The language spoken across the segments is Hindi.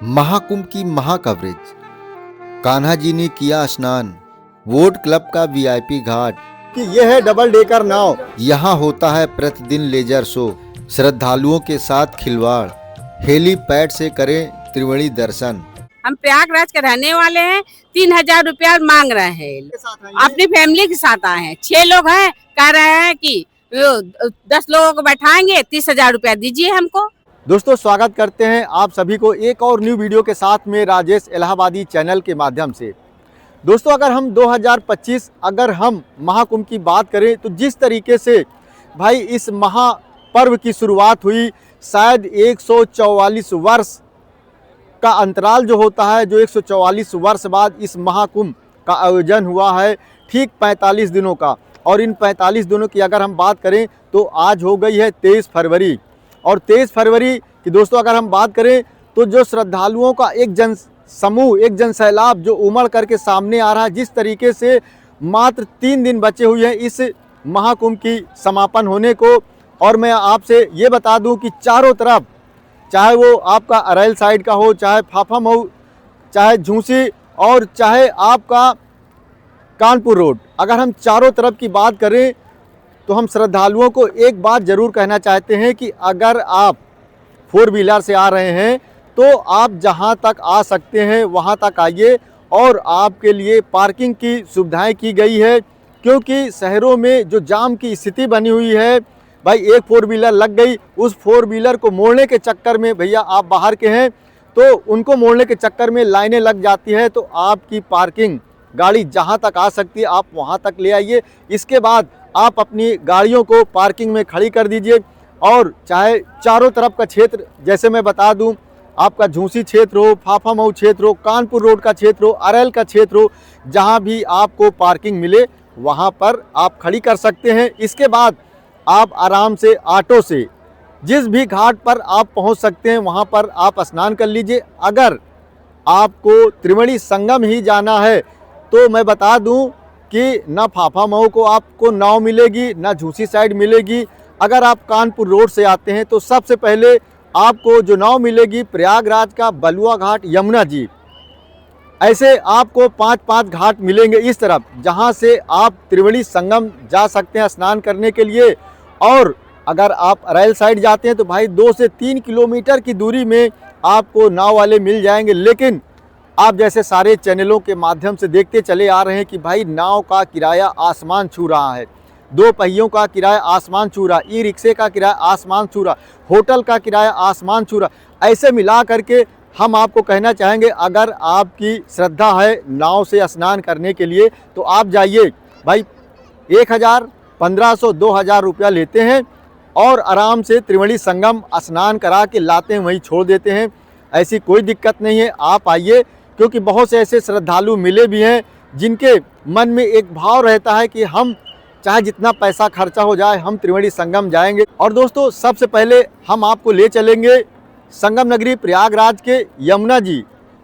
महाकुंभ की महा कवरेज। कान्हा जी ने किया स्नान। वोट क्लब का वीआईपी घाट कि यह है डबल डेकर नाव। यहाँ होता है प्रतिदिन लेजर शो। श्रद्धालुओं के साथ खिलवाड़। हेलीपैड से करें त्रिवेणी दर्शन। हम प्रयागराज के रहने वाले हैं। 3,000 रुपया मांग रहे हैं। अपनी फैमिली के साथ आए हैं। 6 लोग हैं। कह रहे हैं कि 10 लोगों को बैठाएंगे, 30,000 रुपया दीजिए हमको। दोस्तों, स्वागत करते हैं आप सभी को एक और न्यू वीडियो के साथ में राजेश इलाहाबादी चैनल के माध्यम से। दोस्तों, अगर हम 2025 अगर हम महाकुंभ की बात करें तो जिस तरीके से भाई इस महापर्व की शुरुआत हुई, शायद 144 वर्ष का अंतराल जो होता है, जो 144 वर्ष बाद इस महाकुंभ का आयोजन हुआ है, ठीक 45 दिनों का। और इन 45 दिनों की अगर हम बात करें तो आज हो गई है 23 फरवरी। और 23 फरवरी की दोस्तों अगर हम बात करें तो जो श्रद्धालुओं का एक जन समूह, एक जन सैलाब जो उमड़ करके सामने आ रहा है, जिस तरीके से मात्र 3 दिन बचे हुए हैं इस महाकुंभ की समापन होने को। और मैं आपसे ये बता दूं कि चारों तरफ, चाहे वो आपका अरैल साइड का हो, चाहे फाफामऊ, चाहे झूसी और चाहे आपका कानपुर रोड, अगर हम चारों तरफ की बात करें तो हम श्रद्धालुओं को एक बात ज़रूर कहना चाहते हैं कि अगर आप 4 व्हीलर से आ रहे हैं तो आप जहां तक आ सकते हैं वहां तक आइए। और आपके लिए पार्किंग की सुविधाएं की गई है, क्योंकि शहरों में जो जाम की स्थिति बनी हुई है, भाई एक 4 व्हीलर लग गई, उस 4 व्हीलर को मोड़ने के चक्कर में, भैया आप बाहर के हैं तो उनको मोड़ने के चक्कर में लाइनें लग जाती है। तो आपकी पार्किंग गाड़ी जहां तक आ सकती है आप वहां तक ले आइए। इसके बाद आप अपनी गाड़ियों को पार्किंग में खड़ी कर दीजिए। और चाहे चारों तरफ का क्षेत्र, जैसे मैं बता दूं, आपका झूसी क्षेत्र हो, फाफामऊ क्षेत्र हो, कानपुर रोड का क्षेत्र हो, अरैल का क्षेत्र हो, जहां भी आपको पार्किंग मिले वहां पर आप खड़ी कर सकते हैं। इसके बाद आप आराम से ऑटो से जिस भी घाट पर आप पहुंच सकते हैं वहां पर आप स्नान कर लीजिए। अगर आपको त्रिवेणी संगम ही जाना है तो मैं बता दूं कि ना फाफामऊ को आपको नाव मिलेगी, ना झूसी साइड मिलेगी। अगर आप कानपुर रोड से आते हैं तो सबसे पहले आपको जो नाव मिलेगी प्रयागराज का बलुआ घाट, यमुना जी, ऐसे आपको 5-5 घाट मिलेंगे इस तरफ, जहां से आप त्रिवेणी संगम जा सकते हैं स्नान करने के लिए। और अगर आप अरैल साइड जाते हैं तो भाई 2 से 3 किलोमीटर की दूरी में आपको नाव वाले मिल जाएंगे। लेकिन आप जैसे सारे चैनलों के माध्यम से देखते चले आ रहे हैं कि भाई नाव का किराया आसमान छू रहा है, 2 पहियों का किराया आसमान छू रहा, ई रिक्शे का किराया आसमान छू रहा, होटल का किराया आसमान छू रहा। ऐसे मिला करके हम आपको कहना चाहेंगे, अगर आपकी श्रद्धा है नाव से स्नान करने के लिए तो आप जाइए। भाई 1,000, 1,500, 2,000 रुपया लेते हैं और आराम से त्रिवेणी संगम स्नान करा के लाते हैं, वहीं छोड़ देते हैं। ऐसी कोई दिक्कत नहीं है, आप आइए। क्योंकि बहुत से ऐसे श्रद्धालु मिले भी हैं जिनके मन में एक भाव रहता है कि हम चाहे जितना पैसा खर्चा हो जाए हम त्रिवेणी संगम जाएंगे। और दोस्तों, सबसे पहले हम आपको ले चलेंगे संगम नगरी प्रयागराज के यमुना जी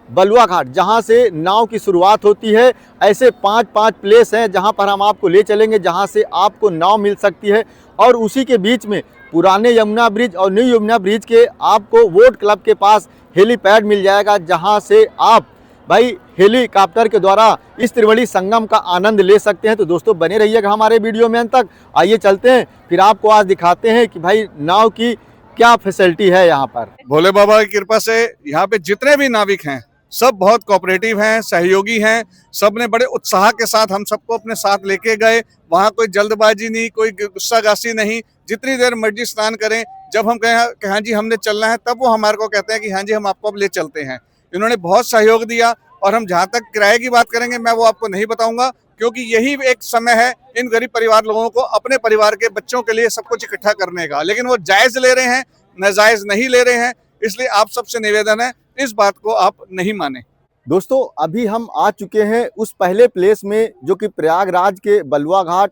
बलुआ घाट, जहां से नाव की शुरुआत होती है। ऐसे 5-5 प्लेस हैं जहां पर हम आपको ले चलेंगे, जहां से आपको नाव मिल सकती है। और उसी के बीच में पुराने यमुना ब्रिज और न्यू यमुना ब्रिज के आपको वोट क्लब के पास हेलीपैड मिल जाएगा, जहां से आप भाई हेलीकॉप्टर के द्वारा इस त्रिवेणी संगम का आनंद ले सकते हैं। तो दोस्तों, बने रहिएगा हमारे वीडियो में अंत तक। आइए चलते हैं, फिर आपको आज दिखाते हैं कि भाई नाव की क्या फैसिलिटी है यहाँ पर। भोले बाबा की कृपा से यहाँ पे जितने भी नाविक हैं सब बहुत कोऑपरेटिव हैं, सहयोगी हैं। सब ने बड़े उत्साह के साथ हम सबको अपने साथ लेके गए। वहाँ कोई जल्दबाजी नहीं, कोई गुस्सागासी नहीं। जितनी देर मर्जी स्नान करें, जब हम कहें कि हाँ जी हमने चलना है, तब वो हमारे को कहते हैं कि हाँ जी हम आपको अब ले चलते हैं। इन्होंने बहुत सहयोग दिया। और हम जहाँ तक किराए की बात करेंगे मैं वो आपको नहीं बताऊंगा, क्योंकि यही एक समय है इन गरीब परिवार लोगों को अपने परिवार के बच्चों के लिए सब कुछ इकट्ठा करने का। लेकिन वो जायज ले रहे हैं, नाजायज नहीं ले रहे हैं। इसलिए आप सबसे निवेदन है, इस बात को आप नहीं माने। दोस्तों, अभी हम आ चुके हैं उस पहले प्लेस में, जो कि प्रयागराज के बलुआ घाट,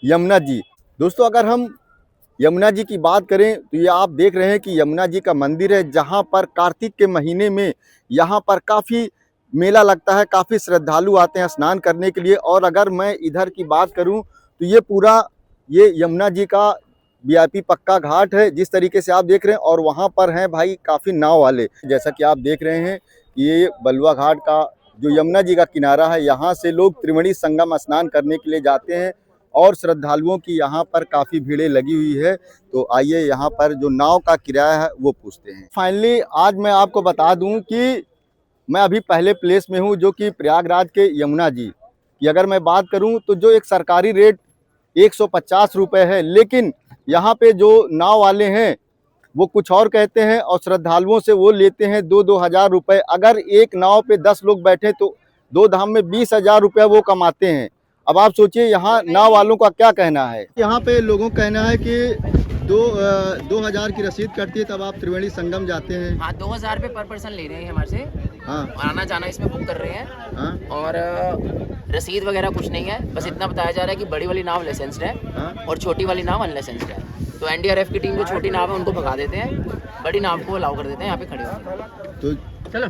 यमुना जी। दोस्तों, अगर हम यमुना जी की बात करें तो ये आप देख रहे हैं कि यमुना जी का मंदिर है, जहां पर कार्तिक के महीने में यहाँ पर काफ़ी मेला लगता है, काफ़ी श्रद्धालु आते हैं स्नान करने के लिए। और अगर मैं इधर की बात करूं तो ये पूरा ये यमुना जी का वीआईपी पक्का घाट है जिस तरीके से आप देख रहे हैं, और वहाँ पर हैं भाई काफ़ी नाव वाले। जैसा कि आप देख रहे हैं ये बलुआ घाट का जो यमुना जी का किनारा है, यहाँ से लोग त्रिवेणी संगम स्नान करने के लिए जाते हैं और श्रद्धालुओं की यहाँ पर काफ़ी भीड़ें लगी हुई है। तो आइए यहाँ पर जो नाव का किराया है वो पूछते हैं। फाइनली आज मैं आपको बता दूं कि मैं अभी पहले प्लेस में हूँ जो कि प्रयागराज के यमुना जी की अगर मैं बात करूं तो जो एक सरकारी रेट 150 रुपये है, लेकिन यहाँ पे जो नाव वाले हैं वो कुछ और कहते हैं और श्रद्धालुओं से वो लेते हैं 2-2 हज़ार रुपये। अगर एक नाव पे 10 लोग बैठे तो 2 धाम में 20,000 रुपया वो कमाते हैं। अब आप सोचिए यहाँ नाव वालों का क्या कहना है। यहाँ पे लोगों का कहना है कि 2,000 की रसीद कटती है तब आप त्रिवेणी संगम जाते हैं। हाँ, 2,000 रुपये पर पर्सन ले रहे हैं हमारे से। हाँ, और आना जाना इसमें बुक कर रहे हैं। हाँ, और रसीद वगैरह कुछ नहीं है, बस इतना बताया जा रहा है कि बड़ी वाली नाव लाइसेंस्ड है हाँ। और छोटी वाली नाव अनलाइसेंस्ड है। तो एनडीआरएफ की टीम जो छोटी नाव है उनको भगा देते हैं, बड़ी नाव को अलाउ कर देते हैं यहाँ पे खड़े होकर। तो चलो,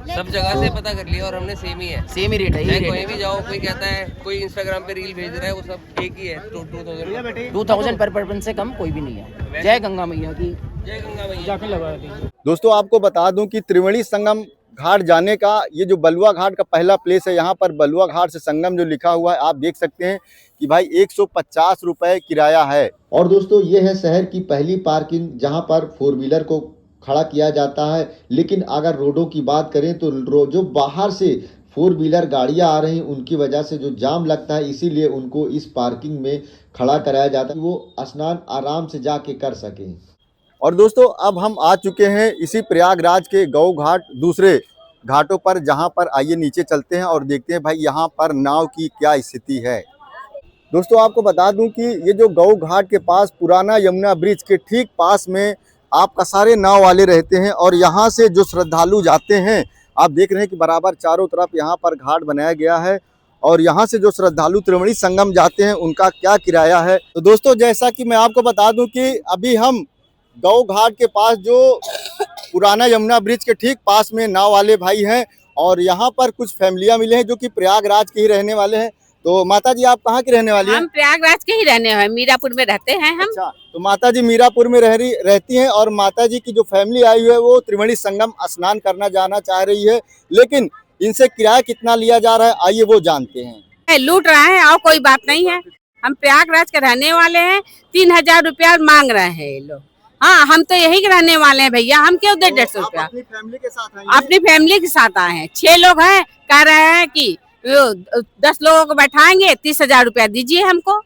सब जगह से पता कर लिया और हमने सेम ही है। सेम ही रेट है, चाहे यही कोई रेट भी जाओ, कोई कहता है, कोई इंस्टाग्राम पे रील भेज रहा है, वो सब एक ही है। 2000 2000 पर पर्सन से कम कोई भी नहीं है। जय गंगा मैया की। जय गंगा मैया। दोस्तों आपको बता दूं कि त्रिवेणी संगम घाट जाने का ये जो बलुआ घाट का पहला प्लेस है, यहाँ पर बलुआ घाट से संगम जो लिखा हुआ है आप देख सकते हैं कि भाई 150 रुपये किराया है। और दोस्तों ये है शहर की पहली पार्किंग जहाँ पर 4 व्हीलर को खड़ा किया जाता है। लेकिन अगर रोडों की बात करें तो जो बाहर से 4 व्हीलर गाड़ियाँ आ रही हैं उनकी वजह से जो जाम लगता है, इसीलिए उनको इस पार्किंग में खड़ा कराया जाता है, वो स्नान आराम से जाके कर सकें। और दोस्तों अब हम आ चुके हैं इसी प्रयागराज के गौ घाट दूसरे घाटों पर, जहां पर आइए नीचे चलते हैं और देखते हैं भाई यहाँ पर नाव की क्या स्थिति है। दोस्तों आपको बता दूं कि ये जो गौ घाट के पास पुराना यमुना ब्रिज के ठीक पास में आपका सारे नाव वाले रहते हैं और यहाँ से जो श्रद्धालु जाते हैं आप देख रहे हैं कि बराबर चारों तरफ यहाँ पर घाट बनाया गया है और यहाँ से जो श्रद्धालु त्रिवेणी संगम जाते हैं उनका क्या किराया है। तो दोस्तों जैसा कि मैं आपको बता दूं कि अभी हम गौ घाट के पास जो पुराना यमुना ब्रिज के ठीक पास में नाव वाले भाई हैं और यहाँ पर कुछ फैमिलियां मिले हैं जो कि प्रयागराज के ही रहने वाले हैं। तो माता जी आप कहाँ की रहने वाली हैं? हम प्रयागराज के ही रहने वाले, मीरापुर में रहते हैं हम। अच्छा, तो माता जी मीरापुर में रहती हैं और माता जी की जो फैमिली आई हुई है वो त्रिवेणी संगम स्नान करना जाना चाह रही है, लेकिन इनसे किराया कितना लिया जा रहा है आइए वो जानते हैं। लूट रहा है और कोई बात नहीं है। हम प्रयागराज के रहने वाले हैं, 3,000 रुपया मांग रहे हैं ये लोग। हाँ, हम तो यही के रहने वाले हैं भैया, हम क्यों दे 150 रुपया। अपनी फैमिली के साथ आए? अपनी फैमिली के साथ आए हैं, 6 लोग हैं। कह रहे हैं कि 10 लोगों को बैठाएंगे, 30,000 रुपया दीजिए हमको।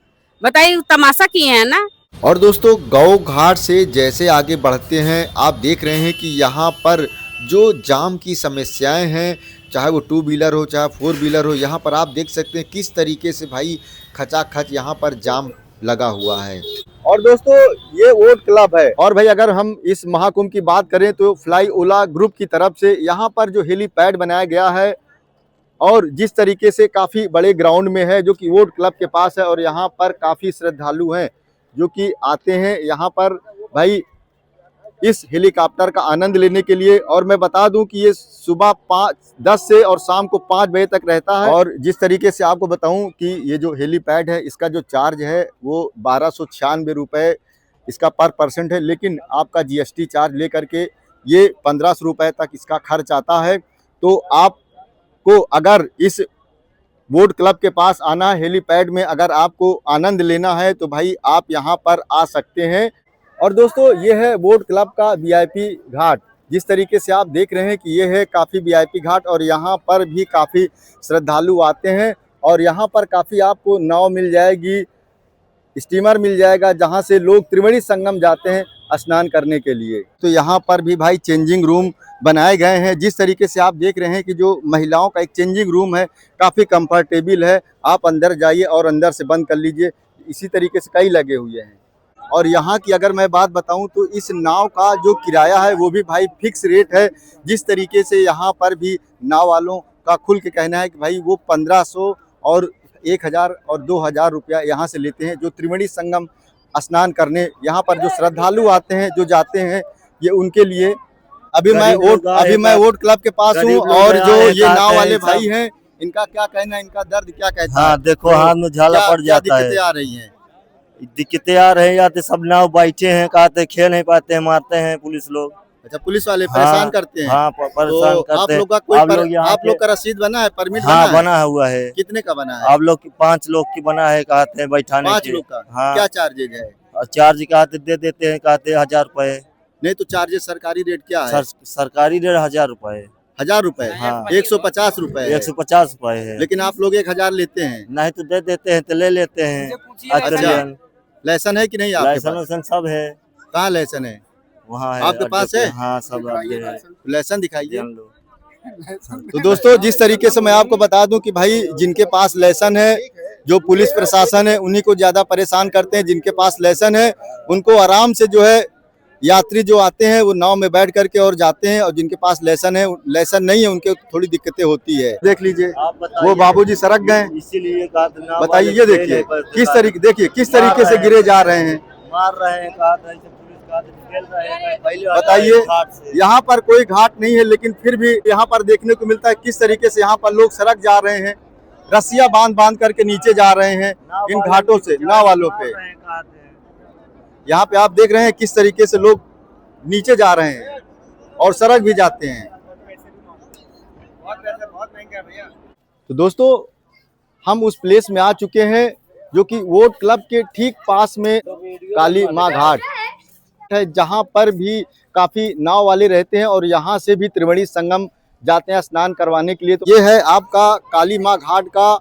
बताइए, तमाशा किए हैं ना। और दोस्तों गौ घाट से जैसे आगे बढ़ते हैं आप देख रहे हैं कि यहाँ पर जो जाम की समस्याएं हैं, चाहे वो 2 व्हीलर हो चाहे 4 व्हीलर हो, यहाँ पर आप देख सकते हैं किस तरीके से भाई खचाखच यहाँ पर जाम लगा हुआ है। और दोस्तों ये वोट क्लब है। और भाई अगर हम इस महाकुंभ की बात करें तो फ्लाई ओला ग्रुप की तरफ से यहाँ पर जो हेलीपैड बनाया गया है और जिस तरीके से काफ़ी बड़े ग्राउंड में है जो कि वोट क्लब के पास है और यहाँ पर काफ़ी श्रद्धालु हैं जो कि आते हैं यहाँ पर भाई इस हेलीकॉप्टर का आनंद लेने के लिए। और मैं बता दूं कि ये सुबह 10 से और शाम को 5 बजे तक रहता है। और जिस तरीके से आपको बताऊं कि ये जो हेलीपैड है इसका जो चार्ज है वो 1296 रुपये इसका पर पर्सन है, लेकिन आपका जीएसटी चार्ज लेकर के ये 1500 रुपये तक इसका खर्च आता है। तो आपको अगर इस वोट क्लब के पास आना है, हेलीपैड में अगर आपको आनंद लेना है तो भाई आप यहाँ पर आ सकते हैं। और दोस्तों ये है वोट क्लब का वीआईपी घाट। जिस तरीके से आप देख रहे हैं कि ये है काफ़ी वीआईपी घाट और यहाँ पर भी काफ़ी श्रद्धालु आते हैं और यहाँ पर काफ़ी आपको नाव मिल जाएगी, स्टीमर मिल जाएगा जहाँ से लोग त्रिवेणी संगम जाते हैं स्नान करने के लिए। तो यहाँ पर भी भाई चेंजिंग रूम बनाए गए हैं। जिस तरीके से आप देख रहे हैं कि जो महिलाओं का एक चेंजिंग रूम है काफ़ी कंफर्टेबल है, आप अंदर जाइए और अंदर से बंद कर लीजिए। इसी तरीके से कई लगे हुए हैं। और यहाँ की अगर मैं बात बताऊं तो इस नाव का जो किराया है वो भी भाई फिक्स रेट है। जिस तरीके से यहाँ पर भी नाव वालों का खुल के कहना है कि भाई वो 1500 और 1000 और 2000 रुपया यहाँ से लेते हैं जो त्रिवेणी संगम स्नान करने यहाँ पर जो श्रद्धालु आते हैं जो जाते हैं ये उनके लिए। अभी मैं वोट क्लब के पास हूँ और जो ये नाव वाले भाई हैं इनका क्या कहना है, इनका दर्द क्या कहता है? हाँ देखो हाथ में झाला पड़ जाता है। दिक्कतें आ रही हैं? दिक्कतें आ रहे हैं, या तो सब नाव बैठे हैं, कहते खेल नहीं पाते हैं, मारते हैं पुलिस लोग। अच्छा, पुलिस वाले परेशान करते हैं। हाँ, परेशान तो करते आप हैं। लोग का कोई आप आप लोग का रसीद बना है, परमिट हाँ बना है? बना हुआ है। कितने का बना है? आप लोग 5 लोग की बना है, कहते हैं बैठाने 5 के। लोग का हाँ। क्या चार्जेज है? और चार्ज कहते दे देते हैं, कहते 1000 रुपए। नहीं तो चार्जेज सरकारी रेट क्या है? सरकारी रेट 1000 रुपए। 1000 रुपए? हाँ। 150 रुपए है। 150 रुपए है। लेकिन आप लोग 1000 लेते हैं? नहीं तो दे देते हैं, तो ले लेते हैं। अच्छा, लाइसेंस है कि नहीं आपके पास? लाइसेंस सब है। कहाँ लाइसेंस है? वहाँ है आपके पास है? हाँ, सब है। लाइसेंस दिखाइए। जान लो। तो दोस्तों, जिस तरीके से मैं आपको बता दूं कि भाई जिनके पास लाइसेंस है, जो पुलिस प्रशासन है, उन्हीं को ज्यादा परेशान करते हैं। जिनके पास लाइसेंस है उनको आराम से जो है यात्री जो आते हैं वो नाव में बैठ करके और जाते हैं, और जिनके पास लाइसेंस नहीं है उनके थोड़ी दिक्कतें होती है। देख लीजिए वो बाबूजी सड़क गए, इसीलिए बताइए। ये देखिए किस तरीके से गिरे जा रहे हैं, मार रहे हैं, बताइए। यहाँ पर कोई घाट नहीं है, लेकिन फिर भी यहाँ पर देखने को मिलता है किस तरीके से यहाँ पर लोग सड़क जा रहे हैं, रस्सियां बांध करके नीचे जा रहे हैं इन घाटों से, नाव वालों पे। यहाँ पे आप देख रहे हैं किस तरीके से लोग नीचे जा रहे हैं और सड़क भी जाते हैं। तो दोस्तों, हम उस प्लेस में आ चुके हैं जो कि वोट क्लब के ठीक पास में काली माँ घाट है, जहाँ पर भी काफी नाव वाले रहते हैं और यहाँ से भी त्रिवेणी संगम जाते हैं स्नान करवाने के लिए। तो ये है आपका काली माँ घाट का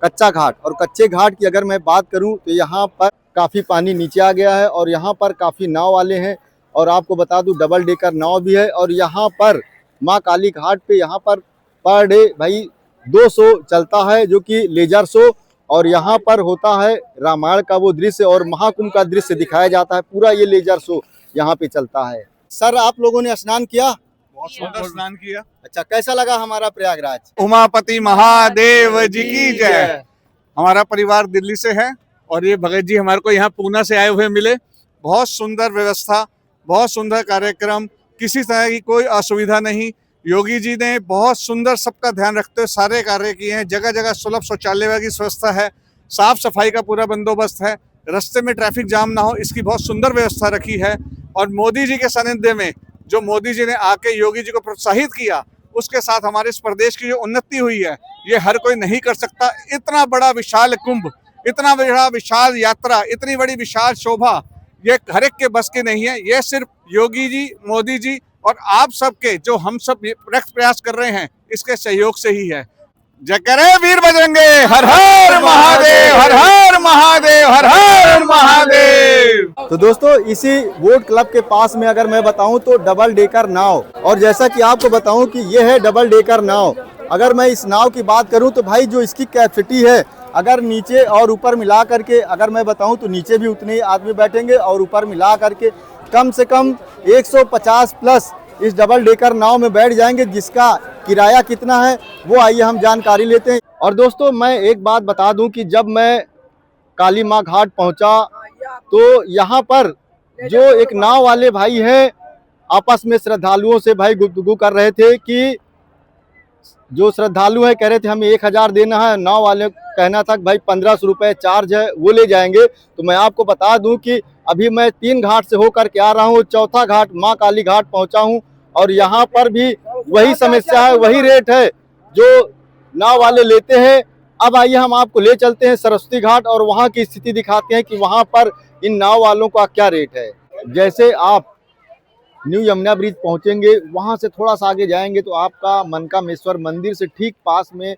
कच्चा घाट। और कच्चे घाट की अगर मैं बात करूं तो यहाँ पर काफ़ी पानी नीचे आ गया है और यहाँ पर काफ़ी नाव वाले हैं। और आपको बता दूं डबल डेकर नाव भी है। और यहाँ पर माँ काली घाट पे यहाँ पर डे भाई 200 चलता है, जो कि लेजर शो। और यहाँ पर होता है रामायण का वो दृश्य और महाकुंभ का दृश्य दिखाया जाता है। पूरा ये लेजर शो यहाँ पे चलता है। सर, आप लोगों ने स्नान किया? बहुत सुंदर स्नान किया। अच्छा, कैसा लगा हमारा प्रयागराज? उमापति महादेव जी की जय। हमारा परिवार दिल्ली से है और ये भगत जी हमारे को यहाँ पूना से आए हुए मिले। बहुत सुंदर व्यवस्था, बहुत सुंदर कार्यक्रम, किसी तरह की कोई असुविधा नहीं। योगी जी ने बहुत सुंदर सबका ध्यान रखते हुए सारे कार्य किए हैं। जगह जगह सुलभ शौचालय की व्यवस्था है, साफ सफाई का पूरा बंदोबस्त है, रास्ते में ट्रैफिक जाम ना हो इसकी बहुत सुंदर व्यवस्था रखी है। और मोदी जी के सानिध्य में जो मोदी जी ने आके योगी जी को प्रोत्साहित किया, उसके साथ हमारे इस प्रदेश की जो उन्नति हुई है ये हर कोई नहीं कर सकता। इतना बड़ा विशाल कुंभ, इतना बड़ा विशाल यात्रा, इतनी बड़ी विशाल शोभा ये हर एक के बस की नहीं है। ये सिर्फ योगी जी, मोदी जी और आप सबके जो हम सब प्रयास कर रहे हैं इसके सहयोग से ही है। जय करे वीर बजरंगे, हर हर महादेव, हर हर महादेव, हर हर महादेव। तो दोस्तों, इसी वोट क्लब के पास में अगर मैं बताऊं तो डबल डेकर नाव, और जैसा कि आपको बताऊं कि ये है डबल डेकर नाव। अगर मैं इस नाव की बात करूं तो भाई जो इसकी कैपेसिटी है, अगर नीचे और ऊपर मिला करके अगर मैं बताऊं तो नीचे भी उतने ही आदमी बैठेंगे और ऊपर मिला करके कम से कम 150 प्लस इस डबल डेकर नाव में बैठ जाएंगे। जिसका किराया कितना है वो आइए हम जानकारी लेते हैं। और दोस्तों, मैं एक बात बता दूं कि जब मैं काली माँ घाट पहुंचा तो यहाँ पर जो एक नाव वाले भाई हैं आपस में श्रद्धालुओं से भाई गुफ्तगू कर रहे थे कि जो श्रद्धालु है कह रहे थे हमें 1000 देना है, नाव वाले कहना था कि भाई 1500 रुपये चार्ज है वो ले जाएंगे। तो मैं आपको बता दूं कि अभी मैं 3 घाट से होकर के आ रहा हूँ, चौथा घाट माँ काली घाट पहुँचा हूँ और यहाँ पर भी वही समस्या है, वही रेट है जो नाव वाले लेते हैं। अब आइए हम आपको ले चलते हैं सरस्वती घाट और वहाँ की स्थिति दिखाते हैं कि वहाँ पर इन नाव वालों का क्या रेट है। जैसे आप न्यू यमुना ब्रिज पहुंचेंगे, वहां से थोड़ा सा आगे जाएंगे तो आपका मनकामेश्वर मंदिर से ठीक पास में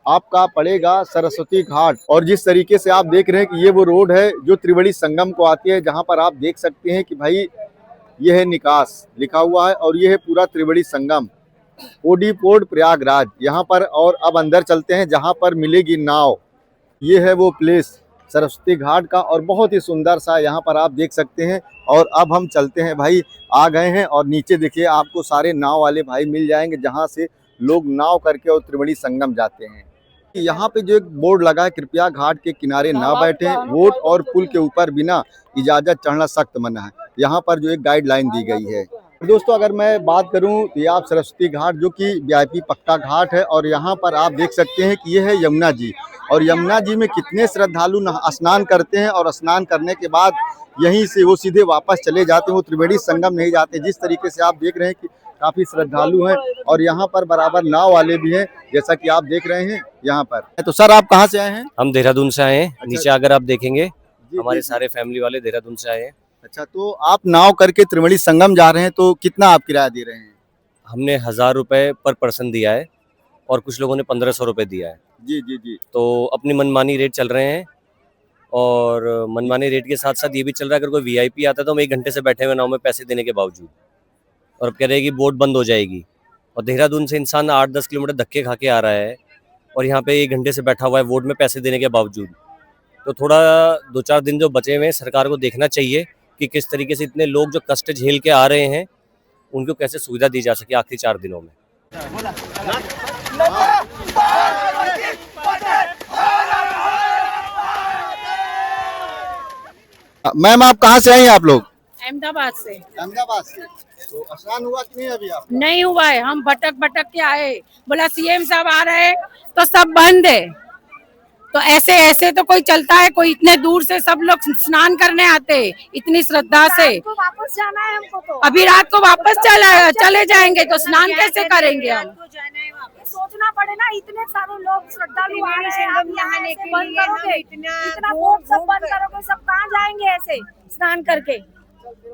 आपका पड़ेगा सरस्वती घाट। और जिस तरीके से आप देख रहे हैं कि ये वो रोड है जो त्रिवेणी संगम को आती है, जहां पर आप देख सकते हैं कि भाई ये है निकास लिखा हुआ है और ये है पूरा त्रिवेणी संगम, ओडी पोर्ट प्रयागराज यहाँ पर। और अब अंदर चलते हैं जहाँ पर मिलेगी नाव। ये है वो प्लेस सरस्वती घाट का और बहुत ही सुंदर सा यहाँ पर आप देख सकते हैं। और अब हम चलते हैं भाई, आ गए हैं और नीचे देखिए आपको सारे नाव वाले भाई मिल जाएंगे जहाँ से लोग नाव करके और त्रिवेणी संगम जाते हैं। यहाँ पे जो एक बोर्ड लगा है, कृपया घाट के किनारे ना बैठें, वोट और पुल के ऊपर बिना इजाजत चढ़ना सख्त मना है। यहाँ पर जो एक गाइडलाइन दी गई है। दोस्तों अगर मैं बात करूं तो ये आप सरस्वती घाट जो कि वीआईपी पक्का घाट है और यहाँ पर आप देख सकते हैं कि ये है यमुना जी। और यमुना जी में कितने श्रद्धालु स्नान करते हैं और स्नान करने के बाद यहीं से वो सीधे वापस चले जाते हैं, वो त्रिवेणी संगम नहीं जाते। जिस तरीके से आप देख रहे हैं कि काफ़ी श्रद्धालु हैं और यहाँ पर बराबर नाव वाले भी हैं, जैसा कि आप देख रहे हैं यहाँ पर। तो सर आप कहाँ से आए हैं? हम देहरादून से आए हैं। नीचे अगर आप देखेंगे जी, हमारे जी, सारे फैमिली वाले देहरादून से आए हैं। अच्छा, तो आप नाव करके त्रिवेणी संगम जा रहे हैं, तो कितना आप किराया दे रहे हैं? हमने 1000 रुपये पर पर्सन दिया है और कुछ लोगों ने 1500 रुपये दिया है। जी जी जी। तो अपनी मनमानी रेट चल रहे हैं और मनमानी रेट के साथ साथ ये भी चल रहा है अगर कोई वीआईपी आता है तो हम 1 घंटे से बैठे हुए नाव में पैसे देने के बावजूद, और अब कह रहे हैं कि बोट बंद हो जाएगी और देहरादून से इंसान 8-10 किलोमीटर धक्के खा के आ रहा है और यहाँ पे 1 घंटे से बैठा हुआ है बोट में पैसे देने के बावजूद। तो थोड़ा 2-4 दिन जो बचे हुए हैं सरकार को देखना चाहिए कि किस तरीके से इतने लोग जो कष्ट झेल के आ रहे हैं उनको कैसे सुविधा दी जा सके आखिरी 4 दिनों में। मैम आप कहाँ से आई हैं आप लोग? अहमदाबाद से। अहमदाबाद से। तो स्नान हुआ कि नहीं अभी आप? नहीं हुआ है, हम भटक भटक के आए। बोला सीएम साहब आ रहे हैं तो सब बंद है, तो ऐसे ऐसे तो कोई चलता है? कोई इतने दूर से सब लोग स्नान करने आते हैं इतनी श्रद्धा से। वापस जाना है हमको, तो अभी रात को वापस चले जाएंगे तो स्नान कैसे करेंगे हम? सोचना पड़े ना, इतने सारे लोग श्रद्धालु आ रहे हैं, आप यहाँ ऐसे बंद करोगे, इतना बोट सब बंद करोगे, सब कहाँ जाएंगे ऐसे स्नान करके?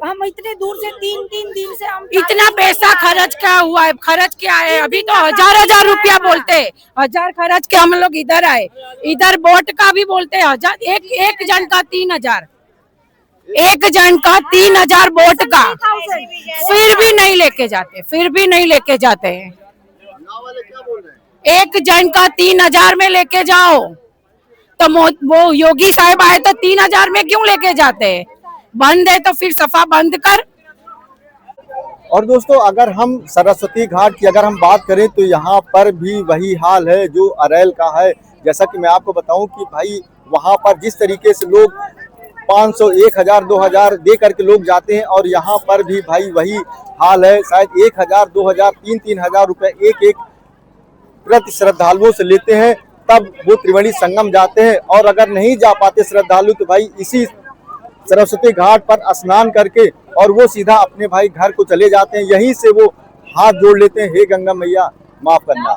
हम इतने दूर से 3-3 दिन से हम इतना पैसा खर्च क्या हुआ है? खर्च क्या है? अभी तो 1000 रुपया बोलते हैं, 1000 खर्च के हम लोग इधर आए। इधर बोट का भी बोलते हैं 1000, एक जन का 3000, एक जन का 3000 बोट का, फिर भी नहीं लेके जाते, फिर भी नहीं लेके जाते हैं। एक जन का 3000 में लेके जाओ तो वो योगी साहब आए तो 3000 में क्यों लेके जाते हैं? बंद है तो फिर सफा बंद कर। और दोस्तों अगर हम सरस्वती घाट की अगर हम बात करें तो यहाँ पर भी वही हाल है जो अरैल का है। जैसा कि मैं आपको बताऊं कि भाई वहाँ पर जिस तरीके से लोग 500, 1000, 2000 दे करके लोग जाते हैं और यहाँ पर भी भाई वही हाल है। शायद 1000, 2000, 3-3000 रुपए एक प्रति श्रद्धालुओं से लेते हैं, तब वो त्रिवेणी संगम जाते हैं। और अगर नहीं जा पाते श्रद्धालु तो भाई इसी सरस्वती घाट पर स्नान करके और वो सीधा अपने भाई घर को चले जाते हैं। यहीं से वो हाथ जोड़ लेते हैं, हे गंगा मैया माफ करना।